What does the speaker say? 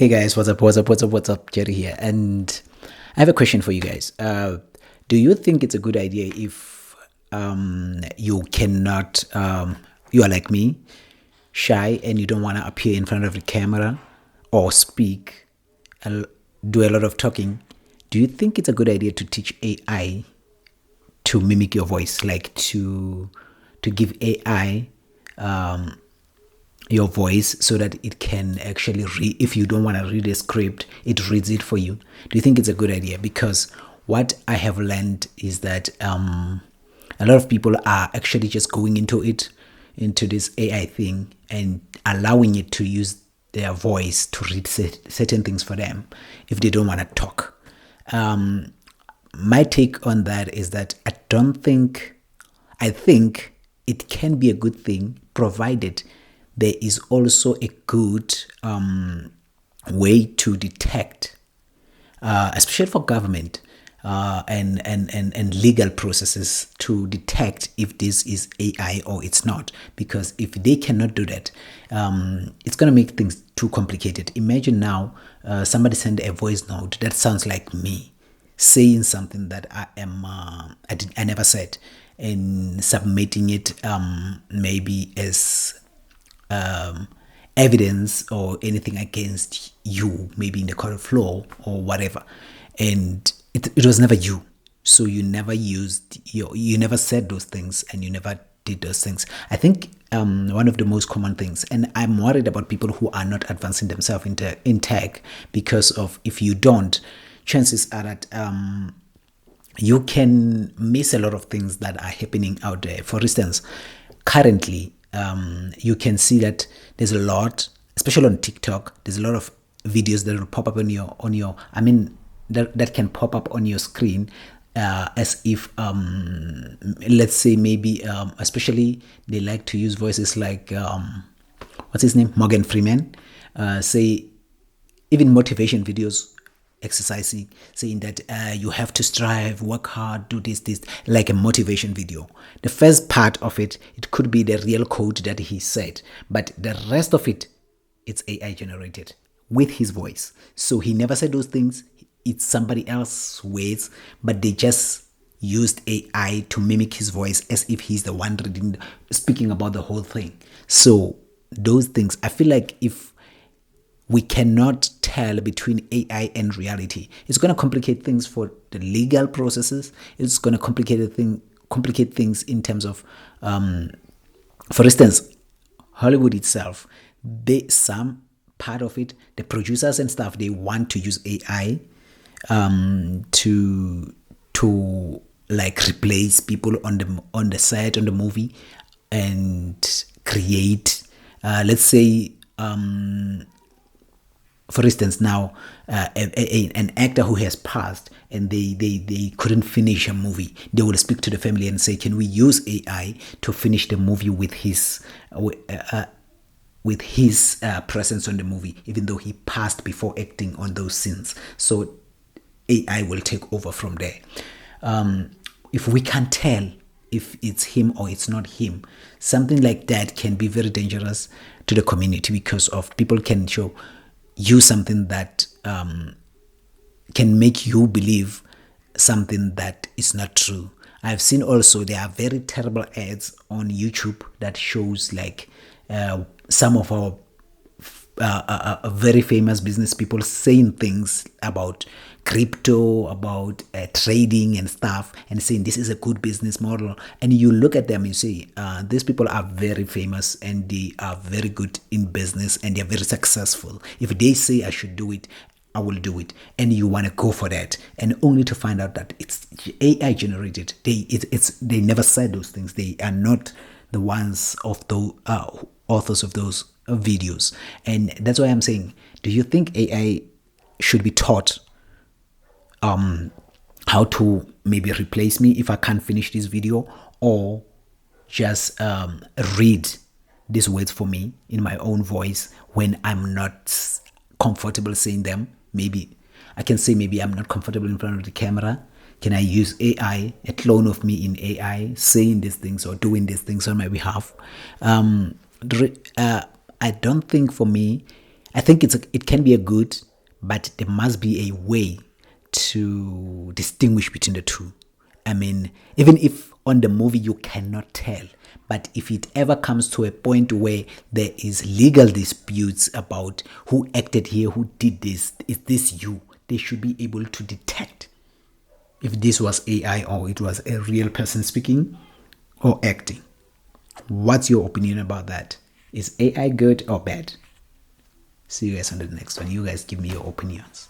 Hey guys, what's up? What's up? What's up? What's up? Jerry here, and I have a question for you guys. Do you think it's a good idea if you cannot, you are like me, shy, and you don't want to appear in front of the camera or speak, do a lot of talking? Do you think it's a good idea to teach AI to mimic your voice, like to give AI your voice so that it can actually read? If you don't want to read a script, it reads it for you. Do you think it's a good idea? Because what I have learned is that a lot of people are actually just going into this AI thing and allowing it to use their voice to read certain things for them if they don't want to talk. My take on that is that I think it can be a good thing provided there is also a good way to detect, especially for government and legal processes, to detect if this is AI or it's not. Because if they cannot do that, it's going to make things too complicated. Imagine now somebody send a voice note that sounds like me saying something that I never said, and submitting it maybe as evidence or anything against you, maybe in the court of law or whatever, and it was never you. So you never said those things, and you never did those things. I think one of the most common things, and I'm worried about people who are not advancing themselves in tech, because of, if you don't, chances are that you can miss a lot of things that are happening out there. For instance, currently, you can see that there's a lot, especially on TikTok, there's a lot of videos that will pop up that can pop up on your screen, as if, let's say maybe, especially they like to use voices like, what's his name? Morgan Freeman, say, even motivation videos, exercising, saying that you have to strive, work hard, do this, like a motivation video. The first part of it could be the real code that he said, but the rest of it's AI generated with his voice. So he never said those things. It's somebody else's words, but they just used AI to mimic his voice as if he's the one speaking about the whole thing. So those things, I feel like if we cannot tell between AI and reality, it's going to complicate things for the legal processes. It's going to complicate things in terms of, for instance, Hollywood itself. Some part of it, the producers and stuff, they want to use AI to like replace people on the set, on the movie, and create, let's say, for instance, now an actor who has passed and they couldn't finish a movie, they will speak to the family and say, can we use AI to finish the movie with his presence on the movie, even though he passed before acting on those scenes. So AI will take over from there. If we can't tell if it's him or it's not him, something like that can be very dangerous to the community, because of people can use something that can make you believe something that is not true. I've seen also there are very terrible ads on YouTube that shows like some of our very famous business people saying things about crypto, about trading and stuff, and saying this is a good business model. And you look at them and you say, these people are very famous and they are very good in business and they're very successful. If they say I should do it, I will do it. And you want to go for that, and only to find out that it's AI generated. They never said those things. They are not the ones of the authors of those videos. And that's why I'm saying, do you think AI should be taught how to maybe replace me if I can't finish this video, or just read these words for me in my own voice when I'm not comfortable saying them? Maybe I can say, maybe I'm not comfortable in front of the camera. Can I use AI, a clone of me in AI, saying these things or doing these things on my behalf? I don't think, for me, I think it can be a good, but there must be a way to distinguish between the two. I mean, even if on the movie you cannot tell, but if it ever comes to a point where there is legal disputes about who acted here, who did this, is this you? They should be able to detect if this was AI or it was a real person speaking or acting. What's your opinion about that? Is AI good or bad? See you guys on the next one. You guys give me your opinions.